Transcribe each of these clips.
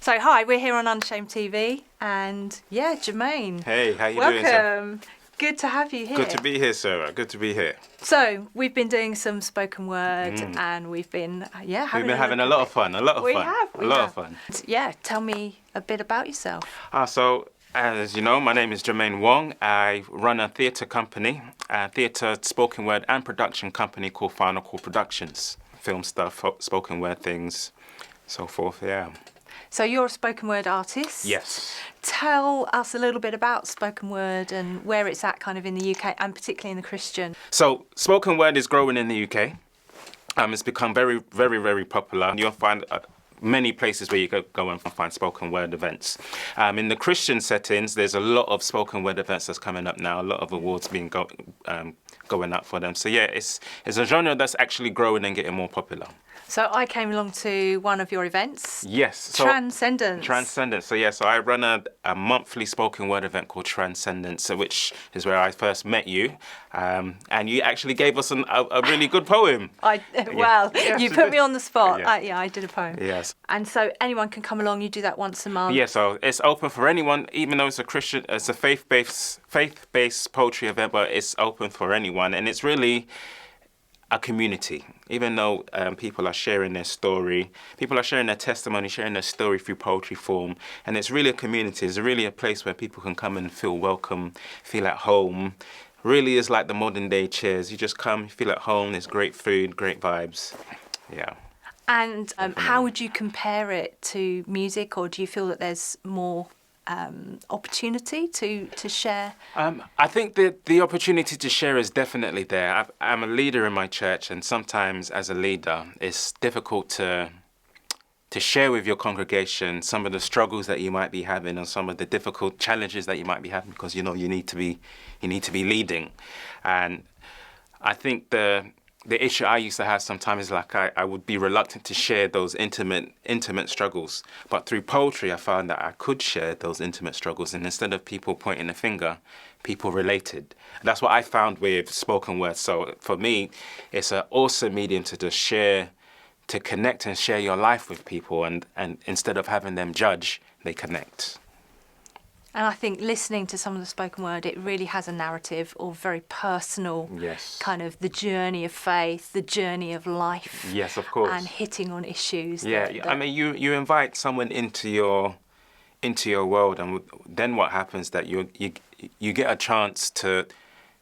So hi, we're here on Unashamed TV, and yeah, Jermaine. Hey, how you doing, sir? Welcome. Good to have you here. Good to be here, Sarah. Good to be here. So we've been doing some spoken word, and we've been having a lot of fun. A lot of fun. Yeah, tell me a bit about yourself. So as you know, my name is Jermaine Wong. I run a theatre company, a theatre spoken word and production company called Final Call Productions. Film stuff, spoken word things, so forth. Yeah. So you're a spoken word artist. Yes. Tell us a little bit about spoken word and where it's at kind of in the UK and particularly in the Christian. So spoken word is growing in the UK. It's become very, very, very popular. You'll find many places where you go and find spoken word events. In the Christian settings, there's a lot of spoken word events that's coming up now. A lot of awards being going up for them. So yeah, it's a genre that's actually growing and getting more popular. So I came along to one of your events. Yes. So Transcendence. So I run a monthly spoken word event called Transcendence, which is where I first met you. And you actually gave us a really good poem. You put me on the spot. Yeah. I did a poem. Yes. And so anyone can come along. You do that once a month. Yeah, so it's open for anyone, even though it's a faith-based poetry event, but it's open for anyone. And it's really a community. Even though people are sharing their story, people are sharing their testimony, sharing their story through poetry form, and it's really a community. It's really a place where people can come and feel welcome, feel at home. Really is like the modern day Cheers. You just come, you feel at home. There's great food, great vibes. Yeah. And how would you compare it to music, or do you feel that there's more opportunity to share? I think that the opportunity to share is definitely there. I'm a leader in my church, and sometimes as a leader, it's difficult to share with your congregation some of the struggles that you might be having, and some of the difficult challenges that you might be having, because you need to be leading. And I think the issue I used to have sometimes is like I would be reluctant to share those intimate struggles. But through poetry, I found that I could share those intimate struggles. And instead of people pointing the finger, people related. That's what I found with spoken word. So for me, it's an awesome medium to just share, to connect and share your life with people. And instead of having them judge, they connect. And I think listening to some of the spoken word, it really has a narrative or very personal, kind of the journey of faith, the journey of life. Yes, of course. And hitting on issues. I mean, you invite someone into your world, and then what happens that you get a chance to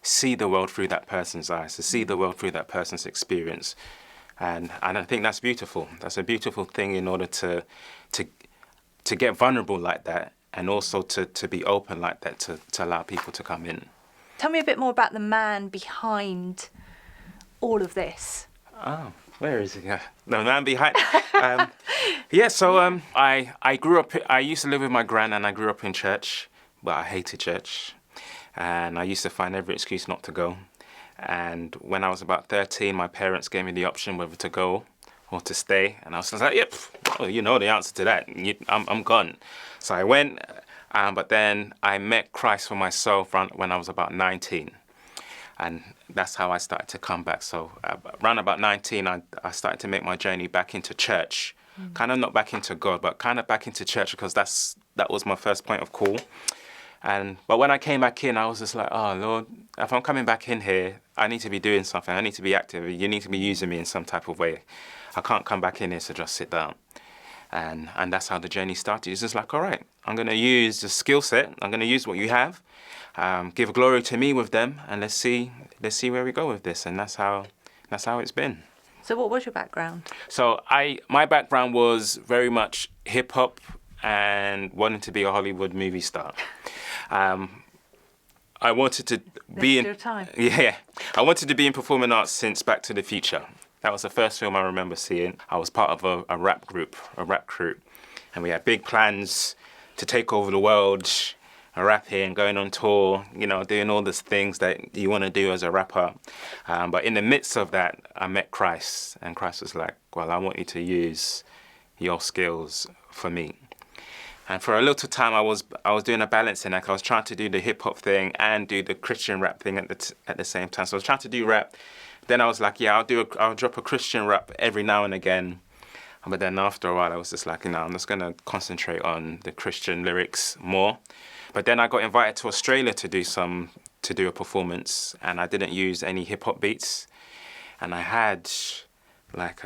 see the world through that person's eyes, to see the world through that person's experience, and I think that's beautiful. That's a beautiful thing in order to get vulnerable like that. And also to be open like that, to allow people to come in. Tell me a bit more about the man behind all of this. Oh, where is he? The man behind. I grew up. I used to live with my gran, and I grew up in church, but I hated church, and I used to find every excuse not to go. And when I was about 13, my parents gave me the option whether to go or to stay, and I was like, "Yep, well, you know the answer to that. I'm gone." So I went, but then I met Christ for myself when I was about 19, and that's how I started to come back. So around about 19, I started to make my journey back into church, kind of not back into God, but kind of back into church, because that was my first point of call. But when I came back in, I was just like, "Oh Lord, if I'm coming back in here, I need to be doing something. I need to be active. You need to be using me in some type of way. I can't come back in here to just sit down." And that's how the journey started. It's just like, all right, I'm going to use the skill set. I'm going to use what you have, give glory to me with them, and let's see where we go with this. And that's how it's been. So what was your background? So my background was very much hip hop and wanting to be a Hollywood movie star. I wanted to be in. I wanted to be in performing arts since Back to the Future. That was the first film I remember seeing. I was part of a rap crew, and we had big plans to take over the world, rapping, going on tour, doing all these things that you want to do as a rapper. But in the midst of that, I met Christ, and Christ was like, "Well, I want you to use your skills for me." And for a little time, I was doing a balancing act. I was trying to do the hip hop thing and do the Christian rap thing at the same time. So I was trying to do rap, then I was like, yeah, I'll drop a Christian rap every now and again. But then after a while, I was just like, I'm just going to concentrate on the Christian lyrics more. But then I got invited to Australia to do a performance, and I didn't use any hip hop beats. And I had like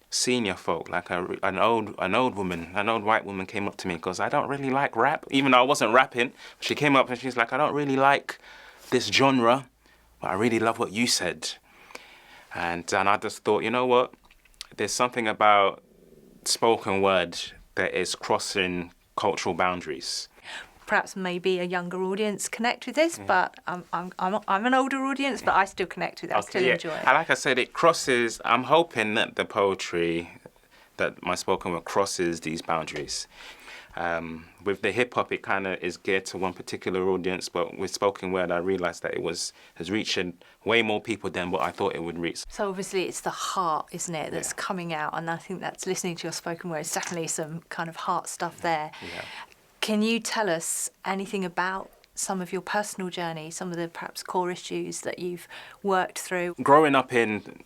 senior folk, like an old white woman came up to me because I don't really like rap, even though I wasn't rapping. She came up and she's like, I don't really like this genre, but I really love what you said. And I just thought, you know what? There's something about spoken word that is crossing cultural boundaries. Perhaps maybe a younger audience connect with this, but I'm an older audience, but I still connect with it. I still enjoy it. Like I said, it crosses. I'm hoping that the poetry, that my spoken word crosses these boundaries. With the hip hop, it kind of is geared to one particular audience, but with spoken word, I realised that it is reaching way more people than what I thought it would reach. So obviously, it's the heart, isn't it, that's coming out, and I think that's listening to your spoken word. It's definitely some kind of heart stuff there. Yeah. Can you tell us anything about some of your personal journey, some of the perhaps core issues that you've worked through? Growing up in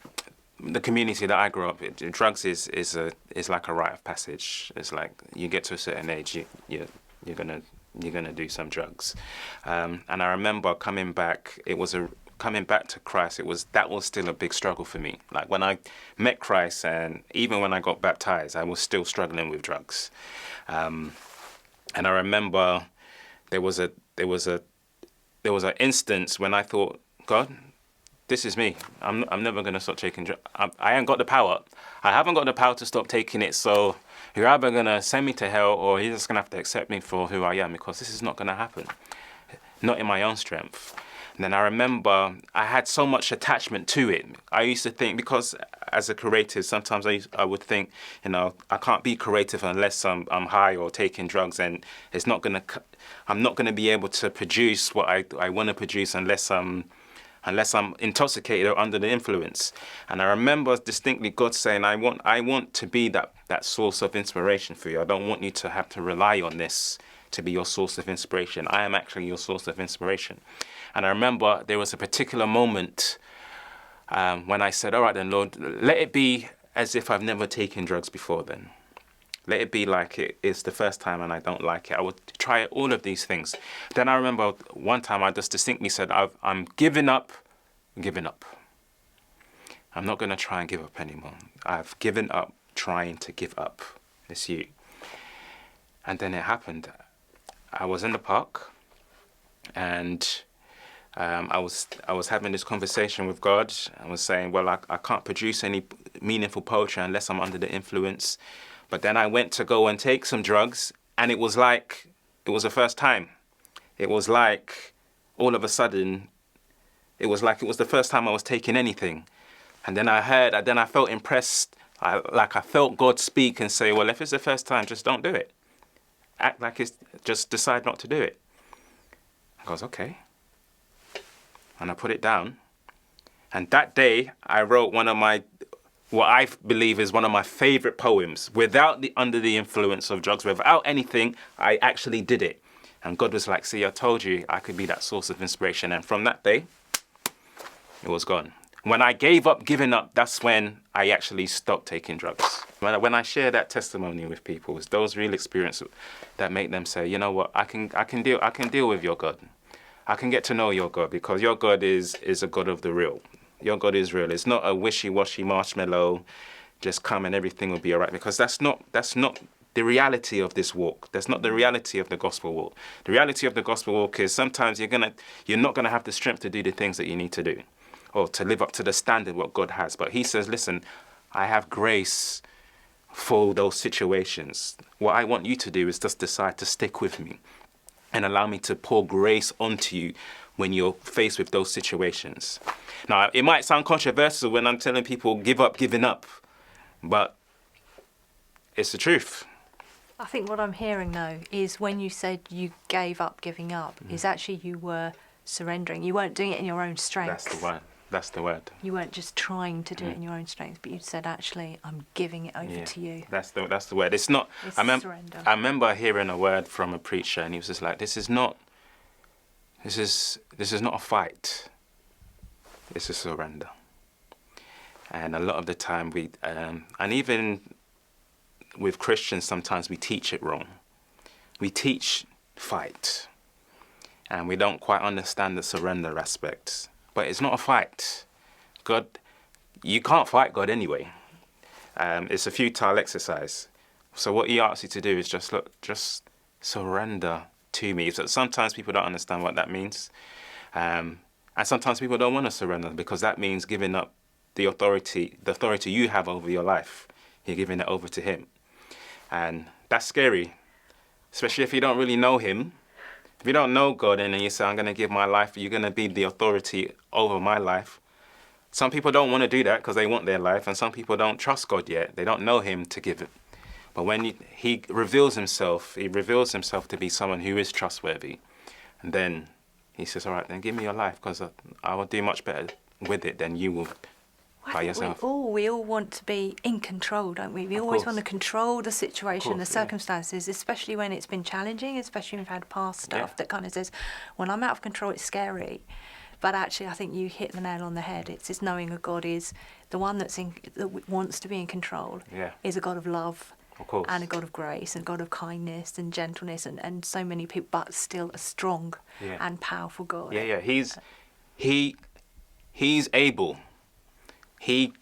the community that I grew up in, drugs is like a rite of passage. It's like you get to a certain age, you're gonna do some drugs, and I remember coming back. Coming back to Christ. That was still a big struggle for me. Like when I met Christ, and even when I got baptized, I was still struggling with drugs. And I remember there was an instance when I thought, God, this is me. I'm never going to stop taking drugs. I ain't got the power. I haven't got the power to stop taking it. So you're either going to send me to hell, or you're just going to have to accept me for who I am, because this is not going to happen. Not in my own strength. And then I remember I had so much attachment to it. I used to think, because as a creative, sometimes I would think, I can't be creative unless I'm high or taking drugs, and I'm not gonna be able to produce what I want to produce unless I'm intoxicated or under the influence. And I remember distinctly God saying, I want to be that source of inspiration for you. I don't want you to have to rely on this to be your source of inspiration. I am actually your source of inspiration. And I remember there was a particular moment when I said, all right then, Lord, let it be as if I've never taken drugs before then. Let it be like it's the first time and I don't like it. I would try all of these things. Then I remember one time I just distinctly said, I'm giving up. I'm not going to try and give up anymore. I've given up trying to give up. It's you. And then it happened. I was in the park, and I was having this conversation with God. I was saying, well, I can't produce any meaningful poetry unless I'm under the influence. But then I went to go and take some drugs, and it was like it was the first time. It was like all of a sudden, it was the first time I was taking anything. And then I felt impressed. I felt God speak and say, well, if it's the first time, just don't do it. Act like it's, just decide not to do it. I goes, okay. And I put it down. And that day, I wrote what I believe is one of my favorite poems, under the influence of drugs, without anything. I actually did it. And God was like, see, I told you I could be that source of inspiration. And from that day, it was gone. When I giving up, that's when I actually stopped taking drugs. When I share that testimony with people, it's those real experiences that make them say, you know what, I can deal with your God. I can get to know your God, because your God is a God of the real. Your God is real. It's not a wishy-washy marshmallow, just come and everything will be all right, because that's not the reality of this walk. That's not the reality of the gospel walk. The reality of the gospel walk is sometimes you're not gonna have the strength to do the things that you need to do, or to live up to the standard what God has. But he says, listen, I have grace for those situations. What I want you to do is just decide to stick with me and allow me to pour grace onto you when you're faced with those situations. Now, it might sound controversial when I'm telling people giving up, but it's the truth. I think what I'm hearing, though, is when you said you gave up giving up, is actually you were surrendering. You weren't doing it in your own strength. That's the word. You weren't just trying to do it in your own strength, but you said, actually, I'm giving it over to you. That's the word. It's not. Surrender. I remember hearing a word from a preacher, and he was just like, "This is not a fight. is a surrender. And a lot of the time and even with Christians, sometimes we teach it wrong. We teach fight, and we don't quite understand the surrender aspect. But it's not a fight. God, you can't fight God anyway. It's a futile exercise. So what he asks you to do is just surrender to me. So sometimes people don't understand what that means. And sometimes people don't want to surrender because that means giving up the authority you have over your life. You're giving it over to him. And that's scary, especially if you don't really know him. If you don't know God and then you say, I'm going to give my life, you're going to be the authority over my life. Some people don't want to do that because they want their life, and some people don't trust God yet. They don't know him to give it. But when he reveals himself to be someone who is trustworthy. And then he says, all right, then give me your life because I will do much better with it than you will by yourself. We all want to be in control, don't we? We always want to control the situation, the circumstances, especially when it's been challenging, especially when we've had past stuff that kind of says, when I'm out of control, it's scary. But actually, I think you hit the nail on the head. It's knowing that God is the one that wants to be in control, is a God of love. Of course. And a God of grace and God of kindness and gentleness and so many people, but still a strong and powerful God. Yeah. He's able. He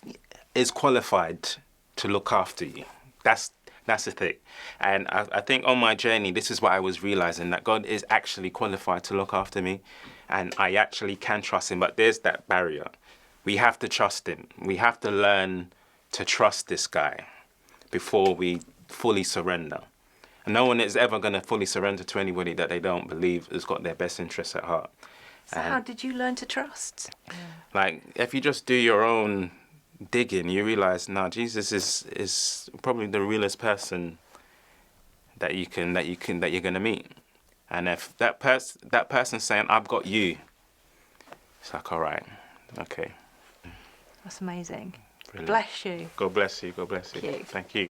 is qualified to look after you. That's the thing. And I think on my journey, this is what I was realizing, that God is actually qualified to look after me. And I actually can trust him. But there's that barrier. We have to trust him. We have to learn to trust this guy before we fully surrender. And no one is ever going to fully surrender to anybody that they don't believe has got their best interests at heart. So how did you learn to trust? Like, if you just do your own digging, you realize, no, Jesus is probably the realest person that you're going to meet. And if that person's saying, I've got you, it's like, all right, okay. That's amazing. Brilliant. Bless you. God bless you. God bless you. Thank you. Thank you.